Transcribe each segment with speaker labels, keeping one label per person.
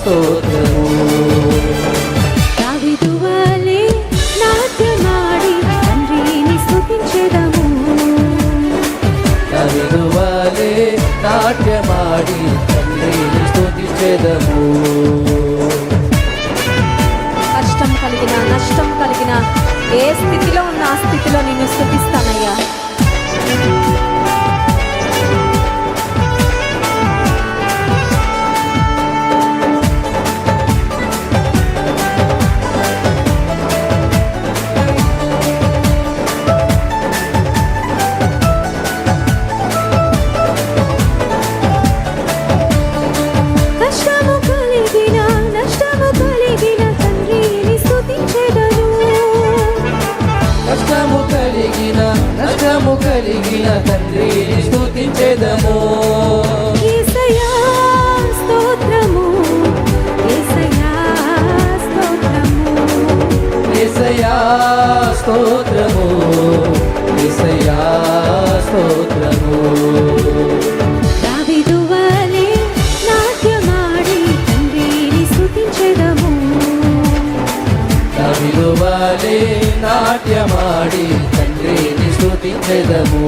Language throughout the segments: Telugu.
Speaker 1: స్తోత్రము.
Speaker 2: దావీదు వలె నాట్యమాడి తండ్రిని స్తుతించెదము.
Speaker 1: దావీదు వలె నాట్యమాడి తండ్రిని స్తుతించెదము.
Speaker 2: కష్టం కలిగిన నష్టం కలిగిన ఏ స్థితిలో ఉన్న ఆ స్థితిలో నేను స్తుతిస్తానయ్యా.
Speaker 1: నష్టము కలిగిన తండ్రిని స్తుతించెదము.
Speaker 2: యేసయ్యా స్తోత్రము, యేసయ్యా స్తోత్రము,
Speaker 1: యేసయ్యా స్తోత్రము, యేసయ్యా స్తోత్రము.
Speaker 2: దావీదు వలె నాట్యమాడి తండ్రిని స్తుతించెదము.
Speaker 1: దావీదు వలె నాట్యమాడి తండ్రిని స్తుతించెదము.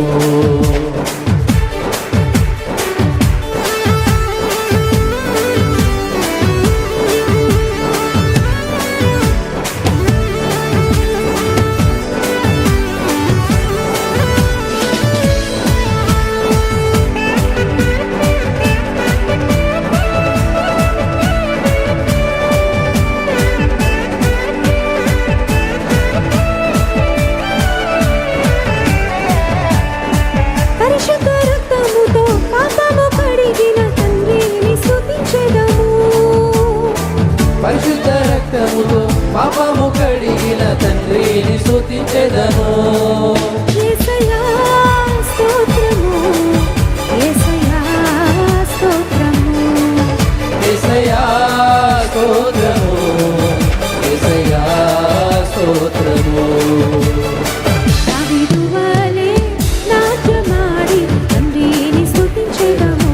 Speaker 1: పరిశుద్ధ రక్తముతో పాపము కడిగిన తండ్రిని స్తుతించెదము.
Speaker 2: యేసయ్యా స్తోత్రము, యేసయ్యా స్తోత్రము,
Speaker 1: యేసయ్యా స్తోత్రము, యేసయ్యా స్తోత్రము.
Speaker 2: దావీదు వలె నాట్యమాడి తండ్రిని స్తుతించెదము.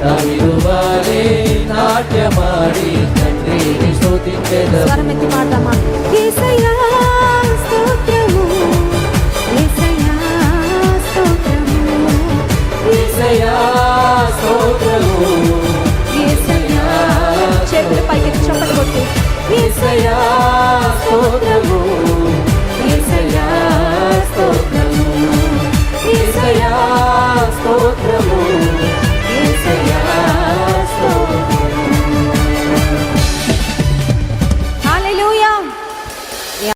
Speaker 1: దావీదు వలె నాట్యమాడి తండ్రిని స్తుతించెదము.
Speaker 2: స్వరమెత్తి పాడదామా? యేసయ్యా స్తోత్రము, యేసయ్యా స్తోత్రము,
Speaker 1: యేసయ్యా స్తోత్రము,
Speaker 2: యేసయ్యా. చేతులు పైకెత్తి చప్పట్లు కొట్టు.
Speaker 1: యేసయ్యా స్తోత్రము, యేసయ్యా స్తోత్రము.